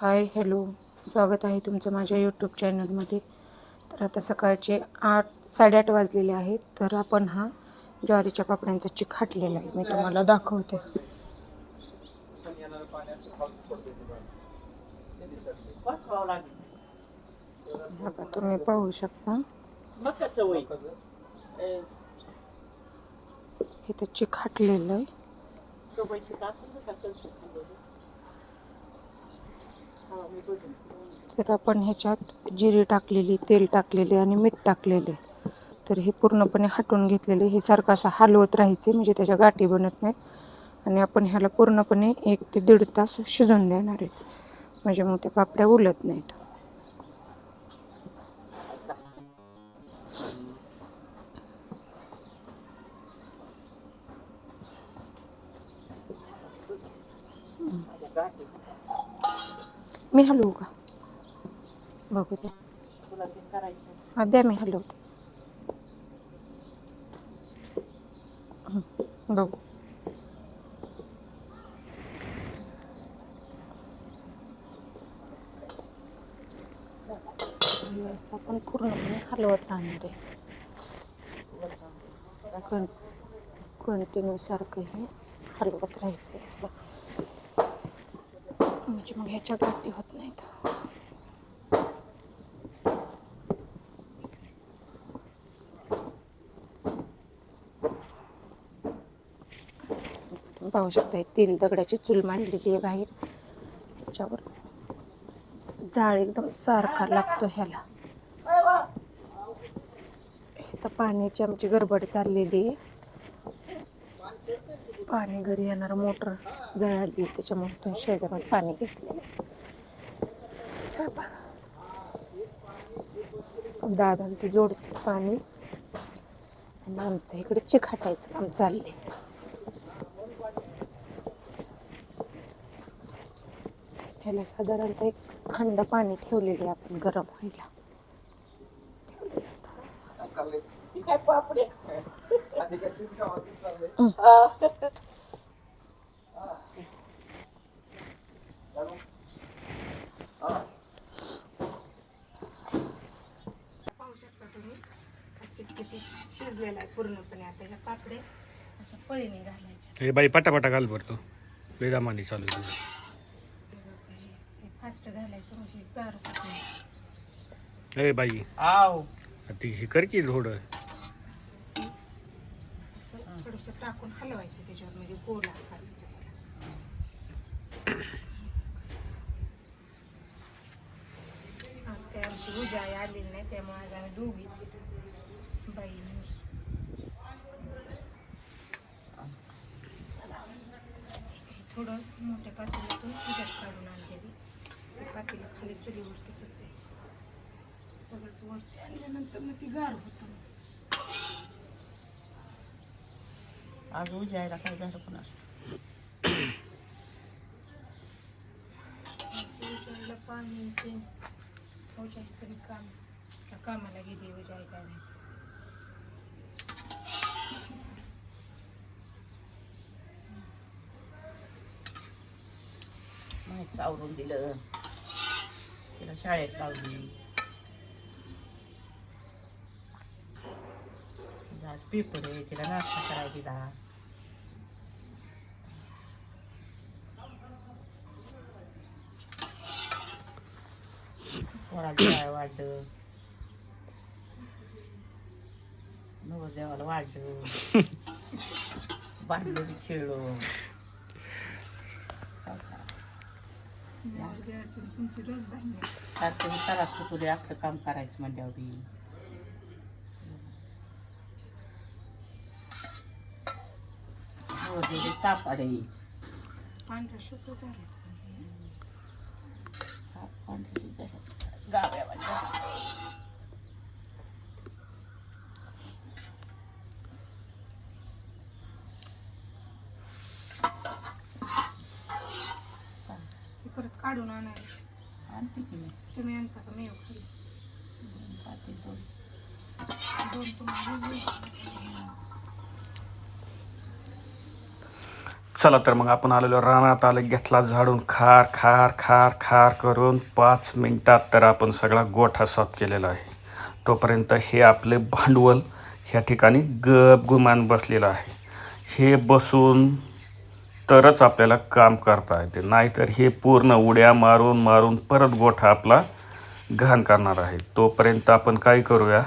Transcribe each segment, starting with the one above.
Hi hello, स्वागत आहे तुमचं माझ्या यूट्यूब चॅनलमध्ये. तर आता सकाळचे 8:30 वाजलेले आहेत. तर आपण हा ज्वारीच्या पापड्यांचा चिक हाटलेला आहे, मी तुम्हाला दाखवते. बघा, तुम्ही पाहू शकता इथं चिक हाटलेलं आहे. तर आपण ह्याच्यात जिरे टाकलेली, तेल टाकलेले आणि मीठ टाकलेले. तर हे पूर्णपणे हटवून घेतलेले. हे सारखं असं हलवत राहायचे म्हणजे त्याच्या गाठी बनत नाहीत. आणि आपण ह्याला पूर्णपणे 1 ते 1.5 तास शिजवून देणार आहेत, म्हणजे मग त्या पापड्या उलत नाहीत. मी हलवू का? बघू द्या. हा द्या, मी हलवते. बघू. असं आपण पूर्णपणे हलवत राहणार आहे. कंटिन्यू सारखं हे हलवत राहायचं असं, म्हणजे मग ह्याच्या गाठी होत नाहीत. पाहू शकता, 3 दगडाची चूल मांडलेली आहे बाहेर. ह्याच्यावर जाळ एकदम सारखा लागतो ह्याला. तर पाण्याची आमची गडबड चाललेली आहे. पाणी घरी येणार, मोटर जळाली, त्याच्यामुळे शेजारून पाणी घेतलेलं. दादा ते जोडते पाणी आणि आमचं इकडे चिक हाटायचं काम चाललंय. ह्याला साधारणतः 1 खंड पाणी ठेवलेले आपण गरम व्हायला. पाहू शकता तुम्ही चिक किती शिजलेला आहे पूर्णपणे. आता ह्या पापड्या अशा पळीने घालायच्या. हे बाई पटापटा घाल भरतो, लय दामानी चालू आहे. फास्ट घालायचं म्हणजे गार होत नाही. ए बाई आव ती हे कर की थोडं. असं थोडंसं टाकून हलवायचं त्याच्यावर, म्हणजे गोल आकार. आज काय आमची उजा आलेली नाही, त्यामुळे आज आम्ही दोघीच बाई. थोडं मोठ्या पातेल्यातून उजात काढून आणलेली. ते पातेलं खाली चुलीवर तसंच आहे. सगळंच वरती आणल्यानंतर मग ती गार होतं. आज उजायला काय झालं पण उजायला पाणी ते उजायचं बी काम, त्या कामाला गेली उजाय काय नाही. माहीत आवरून दिलं, तिला शाळेत लावली. आज पेपर आहे, तिला नाश्ता करायला दिला. पोराला जेवायला वाढलं, नवरदेवाला वाढलं, बांधलं बी खेळलो. तुमची रोज बांधली. सारखं मी त्रास तुले असलं काम करायचं म्हणल्यावर बी नवरदेवाला ताप आले. पांढऱ्या शुभ्र झाले. गाव्या परत काढून आणायला आणते की मी. तुम्ही आणता का? मी खाली दोन तुम्हाला चला तर मग आपण आलेलो रानात आलं, घेतला झाडून खार खार खार खार करून 5 मिनिटात तर आपण सगळा गोठा साफ केलेला आहे. तोपर्यंत हे आपले भांडवल ह्या ठिकाणी गुमान बसलेलं आहे. हे बसून तरच आपल्याला काम करता येते, नाहीतर हे पूर्ण उड्या मारून मारून परत गोठा आपला घाण करणार आहे. तोपर्यंत आपण काय करूया,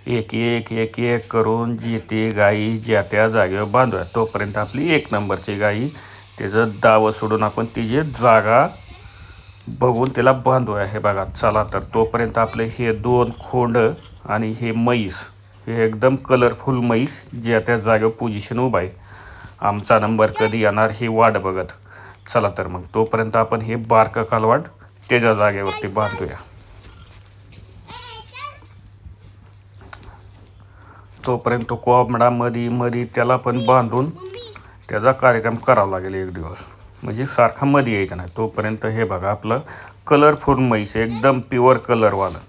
एक एक एक एक करून जी ती गाई ज्या त्या जागेवर बांधूया. तोपर्यंत आपली 1 नंबरची गाई त्याचं दावं सोडून आपण तिची जागा बघून त्याला बांधूया. हे बघा, चला तर तोपर्यंत आपले हे 2 खोंड आणि हे म्हैस, हे एकदम कलरफुल म्हैस ज्या त्या जागेवर पोझिशन उभा आहे. आमचा नंबर कधी येणार ही वाट बघत. चला तर मग तोपर्यंत आपण हे बारकं कालवाड त्याच्या जागेवरती बांधूया. तोपर्यंत कोंबडा मध्ये त्याला पण बांधून त्याचा कार्यक्रम करावा लागेल 1 दिवस, म्हणजे सारखा मध्ये यायचा नाही. तोपर्यंत हे बघा आपलं कलरफुल म्हैस एकदम प्युअर कलरवालं,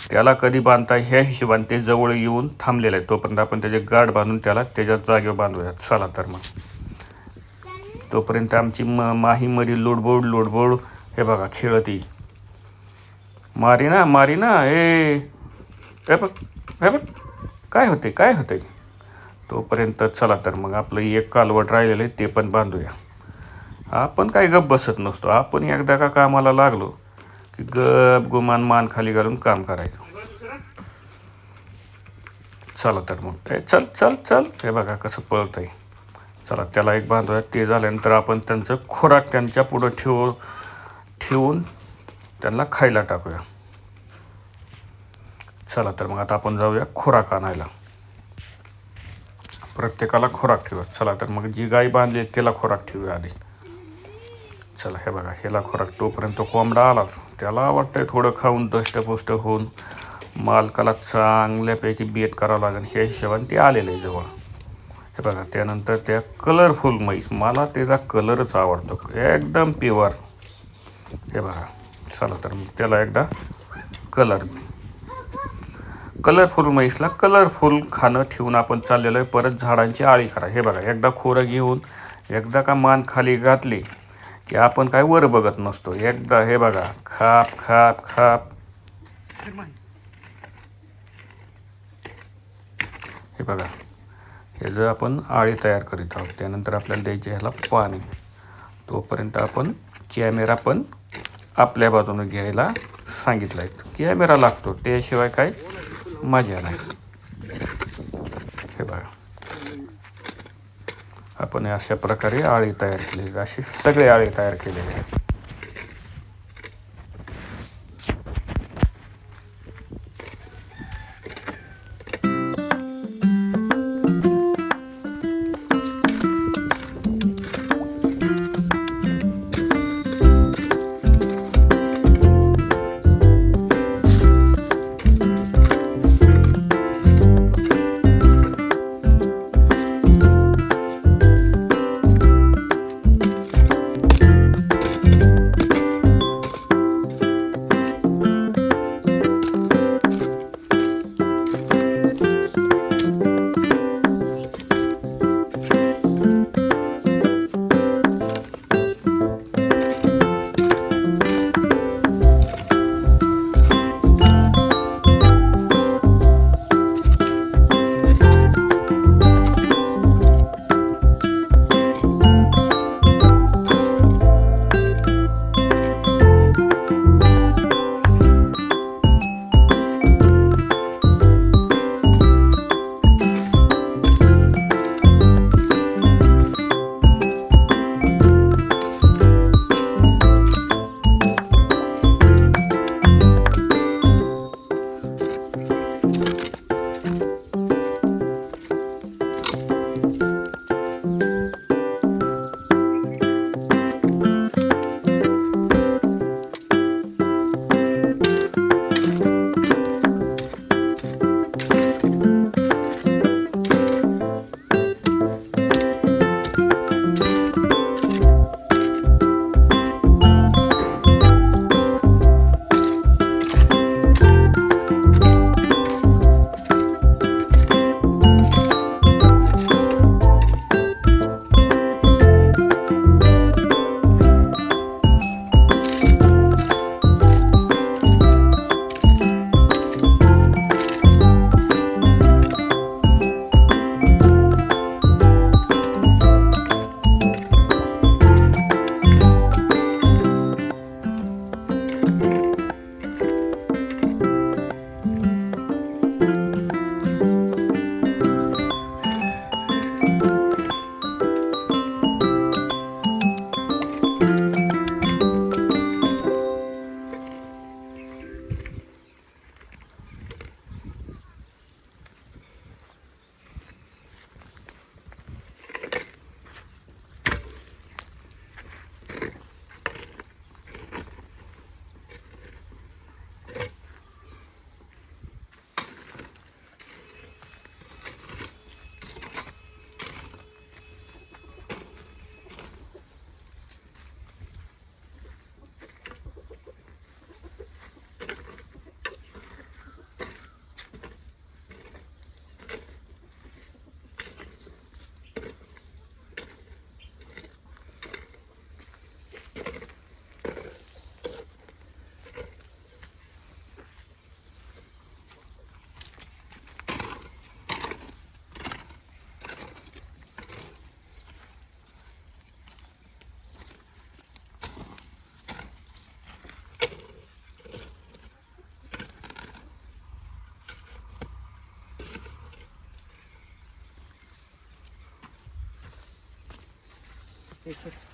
त्याला कधी बांधता ह्या हिशोबाने ते जवळ येऊन थांबलेलं आहे. तोपर्यंत आपण त्याचे गाठ बांधून त्याला त्याच्या जागेवर बांधूया. चला तर मग तोपर्यंत आमची माहीमध्ये लोडबोड हे बघा खेळती. मारी ना हे बघ हे बघ काय होते. तोपर्यंत चला तर मग आपलं एक कालवट राहिलेलं आहे ते पण बांधूया. आपण काय गप बसत नसतो, आपण एकदा का कामाला लागलो की गप गुमान मान खाली घालून काम करायचं. चला तर मग चल चल चल, हे बघा कसं पळत आहे. चला त्याला एक बांधूया. ते झाल्यानंतर आपण त्यांचं खुराक त्यांच्या पुढं ठेवून त्यांना खायला टाकूया. चला तर मग आता आपण जाऊया खुराक आणायला. प्रत्येकाला खुराक ठेवूया. चला तर मग जी गाय बांधली त्याला खुराक ठेवूया आधी. चला हे बघा, ह्याला खुराक. तोपर्यंत कोंबडा आलाच, त्याला वाटतंय थोडं खाऊन दष्टपुष्ट होऊन मालकाला चांगल्यापैकी बेत करावं लागेल ह्या हिशोबाने ते आलेलं आहे जवळ. हे बघा, त्यानंतर त्या कलरफुल म्हैस, मला त्याचा कलरच आवडतो एकदम प्युअर. हे बघा, चला तर मग त्याला एकदा कलरफुल म्हैसला कलरफुल खाणं ठेवून आपण चाललेलो आहे परत झाडांची आळी करा. हे बघा, एकदा खोरं घेऊन एकदा का मान खाली घातली की आपण काय वर बघत नसतो. एकदा हे बघा, खाप खाप खाप. हे बघा, हे जर आपण आळी तयार करीत आहोत. त्यानंतर आपल्याला द्यायचे ह्याला पाणी. तोपर्यंत आपण कॅमेरा पण आपल्या बाजूने घ्यायला सांगितलं आहे. कॅमेरा लागतो, त्याशिवाय काय मजा नाही. हे बघा, आपण अशा प्रकारे आळी तयार केली, अशी सगळे आळी तयार केलेले आहेत. स्पेशल